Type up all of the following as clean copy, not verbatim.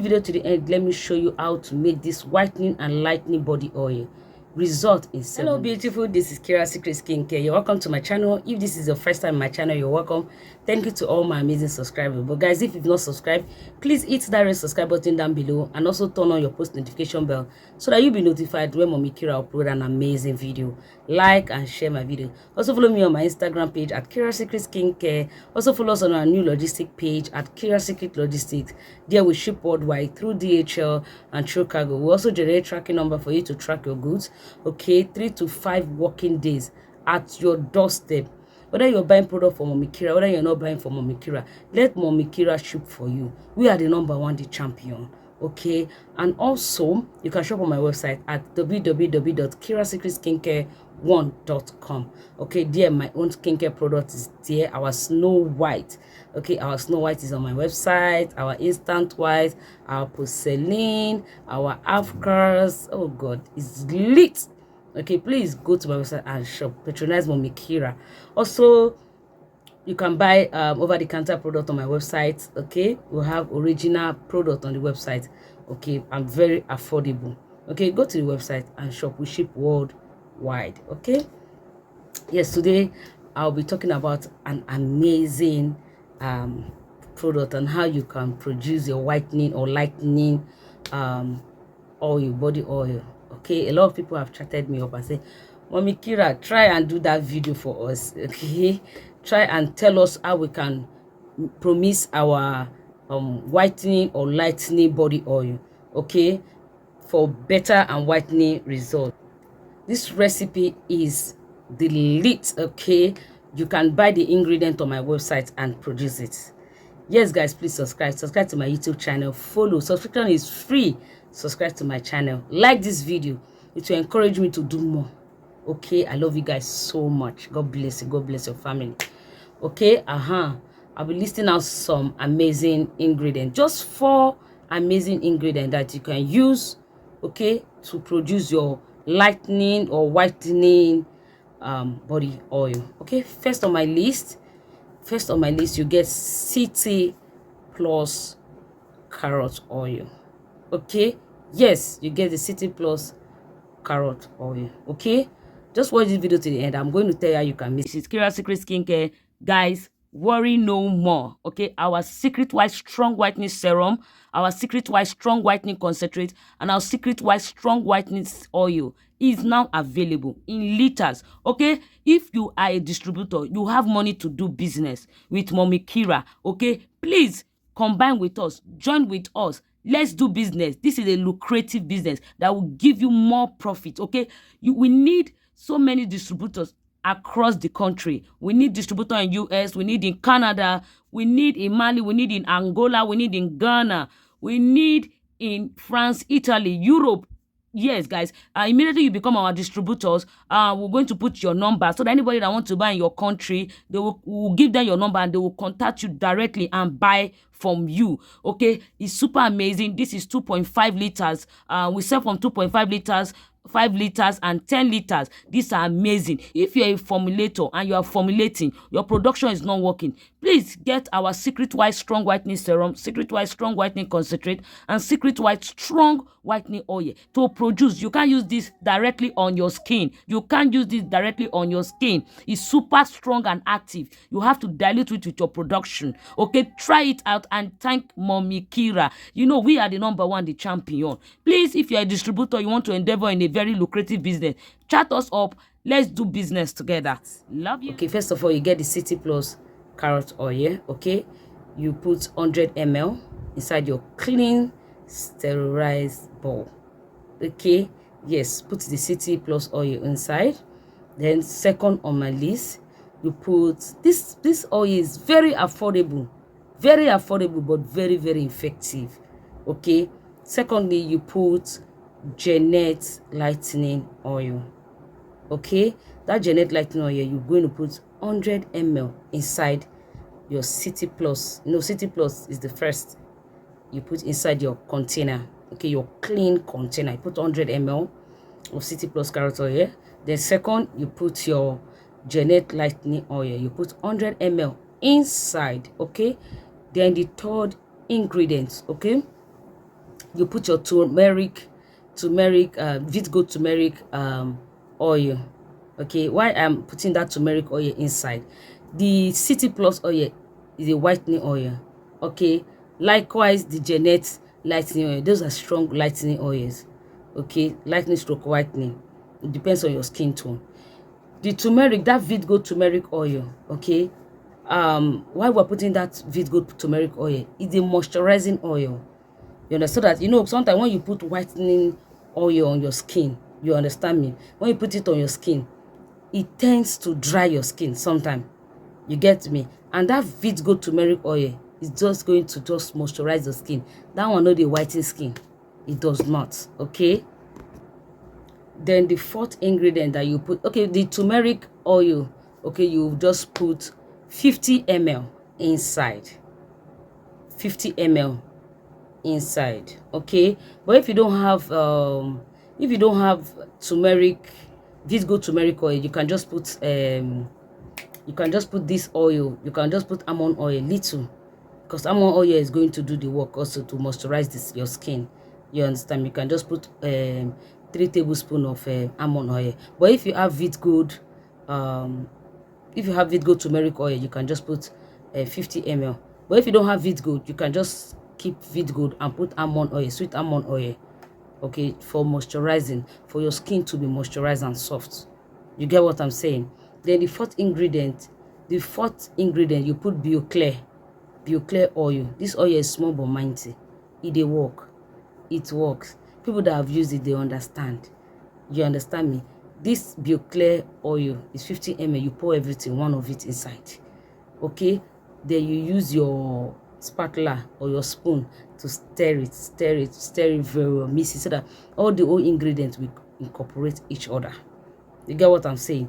video to the end. Let me show you how to make this whitening and lightening body oil. Result in 7 Hello beautiful, this is 𝐂𝐍𝐍𝐄𝐒. You're welcome to my channel. If this is your first time in my channel, you're welcome. Thank you to all my amazing subscribers. But guys, if you've not subscribed, please hit that red subscribe button down below and also turn on your post notification bell so that you'll be notified when Mommy Kira upload an amazing video. Like and share my video. Also follow me on my Instagram page at 𝐂𝐍𝐍𝐄𝐒. Also follow us on our new logistic page at 𝐂𝐍𝐍𝐿ogistics. There we ship worldwide through DHL and through cargo. We also generate tracking number for you to track your goods. Okay, 3 to 5 working days at your doorstep. Whether you're buying product from Mommy Kira, whether you're not buying from Mommy Kira, let Mommy Kira ship for you. We are the #1, the champion. Okay, and also you can shop on my website at www.𝐂𝐍𝐍𝐄𝐒1.com. okay, there my own skincare product is there. Our Snow White, okay, our Snow White is on my website. Our Instant White, our porcelain, our afghans, oh god, it's lit. Okay, please go to my website and shop, patronize Mommy Kira. Also, you can buy over-the-counter product on my website. Okay, we'll have original product on the website. Okay, and very affordable. Okay, go to the website and shop. We ship worldwide. Okay, yes, today I'll be talking about an amazing product and how you can produce your whitening or lightening oil, body oil. Okay, a lot of people have chatted me up and say, Mommy Kira, try and do that video for us. Okay, try and tell us how we can promise our whitening or lightening body oil, okay, for better and whitening result. This recipe is the lit. Okay, you can buy the ingredient on my website and produce it. Yes guys, please subscribe to my YouTube channel. Follow, subscription is free. Subscribe to my channel, like this video. It will encourage me to do more. Okay, I love you guys so much. God bless you. God bless your family. Okay, I'll be listing out some amazing ingredients, just 4 amazing ingredients that you can use, okay, to produce your lightening or whitening body oil. Okay, first on my list, you get ct+ carrot oil. Okay, yes, you get the ct+ carrot oil. Okay, just watch this video to the end. I'm going to tell you how you can mix it. 𝐂𝐍𝐍𝐄𝐒, guys, worry no more. Okay, our secret white strong whitening serum, our secret white strong whitening concentrate, and our secret white strong whitening oil is now available in liters. Okay, if you are a distributor, you have money to do business with Mommy Kira, okay, please combine with us, join with us. Let's do business. This is a lucrative business that will give you more profit. Okay, we need so many distributors across the country. We need distributor in US, we need in Canada, we need in Mali, we need in Angola, we need in Ghana, we need in France, Italy, Europe. Yes guys, immediately you become our distributors, we're going to put your number so that anybody that wants to buy in your country, they will give them your number and they will contact you directly and buy from you. Okay, it's super amazing. This is 2.5 liters. We sell from 2.5 liters, 5 liters and 10 liters. These are amazing. If you're a formulator and you are formulating, your production is not working, please get our secret white strong whitening serum, secret white strong whitening concentrate, and secret white strong whitening oil to produce. You can't use this directly on your skin. You can't use this directly on your skin. It's super strong and active. You have to dilute it with your production. Okay, try it out and thank Mommy Kira. You know we are the #1, the champion. Please, if you're a distributor, you want to endeavor in a very lucrative business, chat us up. Let's do business together. Love you. Okay, first of all, you get the ct+ carrot oil. Okay, you put 100 ml inside your clean sterilized bowl. Okay, yes, put the ct+ oil inside. Then second on my list, you put this oil is very affordable, but very effective. Okay, secondly, you put Janet lightening oil. Okay, that Janet lightening oil, you're going to put 100 ml inside your ct+. ct+ is the first you put inside your container. Okay, your clean container, you put 100 ml of ct+ carrot oil. Then second, you put your Janet lightening oil, you put 100 ml inside. Okay, then the third ingredient, okay, you put your turmeric Vitgo turmeric oil. Okay, why I'm putting that turmeric oil inside? The ct+ oil is a whitening oil. Okay, likewise the Jeanette lightening oil, those are strong lightening oils. Okay, lightening stroke whitening, it depends on your skin tone. The turmeric, that Vitgo turmeric oil, okay, why we're putting that Vitgo turmeric oil, is a moisturizing oil. You understand that? You know, sometimes when you put whitening oil on your skin, you understand me, when you put it on your skin, it tends to dry your skin sometimes. You get me? And that Vitgo turmeric oil is just going to just moisturize the skin. That one not the whiten skin, it does not. Okay, then the fourth ingredient that you put, okay, the turmeric oil, okay, you just put 50 ml inside, 50 ml inside. Okay, but if you don't have turmeric, Vitgo turmeric oil, you can just put this oil, you can just put almond oil little, because almond oil is going to do the work also to moisturize your skin. You understand? You can just put 3 tablespoons of almond oil. But if you have Vitgo turmeric oil, you can just put 50 ml. But if you don't have Vitgo, you can just keep Vitgo and put almond oil, sweet almond oil, okay, for moisturizing, for your skin to be moisturized and soft. You get what I'm saying? Then the fourth ingredient, you put 𝐂𝐿𝐴 oil. This oil is small but mighty. It works. People that have used it, they understand. You understand me? This 𝐂𝐿𝐴 oil is 50 ml. You pour everything, one of it inside. Okay, then you use your spatula or your spoon to stir it very well, mix it so that all the old ingredients will incorporate each other. You get what I'm saying?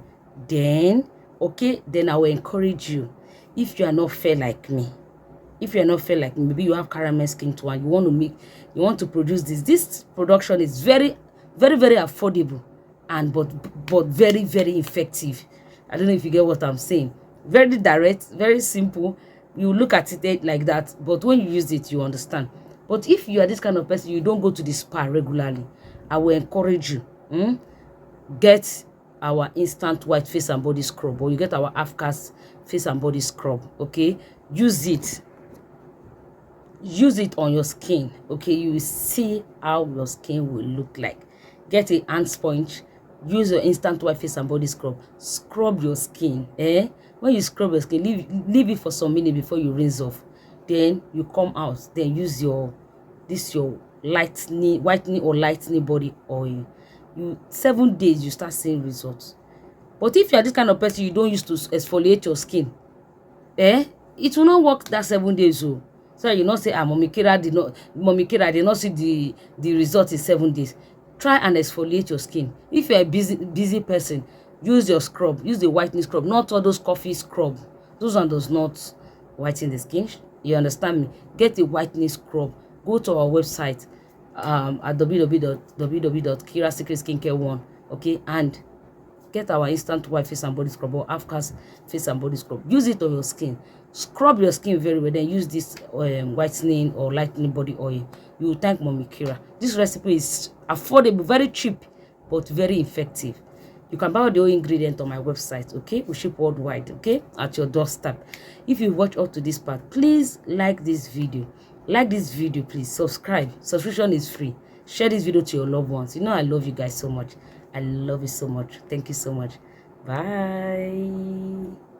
Then, okay, then I will encourage you, if you are not fair like me, maybe you have caramel skin tone and you want to produce this production is very affordable, and but very effective. I don't know if you get what I'm saying. Very direct, very simple. You look at it like that, but when you use it, you understand. But if you are this kind of person, you don't go to the spa regularly, I will encourage you, get our instant white face and body scrub, or you get our 𝐓𝐾 face and body scrub. Okay, use it on your skin. Okay, you will see how your skin will look like. Get a hand sponge, use your instant white face and body scrub, scrub your skin. When you scrub your skin, leave it for some minutes before you rinse off. Then you come out, then use your whitening or lightening body oil. 7 days you start seeing results. But if you are this kind of person, you don't used to exfoliate your skin, it will not work that 7 days. So you not say, Mommy Kira did not see the result in 7 days. Try and exfoliate your skin. If you're a busy person, use your scrub, use the whitening scrub, not all those coffee scrub. Those one does not whiten the skin. You understand me? Get a whitening scrub. Go to our website at www.𝐂𝐍𝐍𝐄𝐒1, okay, and get our instant white face and body scrub or 𝐓𝐾 face and body scrub. Use it on your skin. Scrub your skin very well. Then use this whitening or lightening body oil. You will thank Mommy Kira. This recipe is affordable, very cheap, but very effective. You can buy the whole ingredient on my website. Okay, we ship worldwide. Okay, at your doorstep. If you watch up to this part, please like this video. Please subscribe. Subscription is free. Share this video to your loved ones. You know I love you guys so much. I love you so much. Thank you so much. Bye.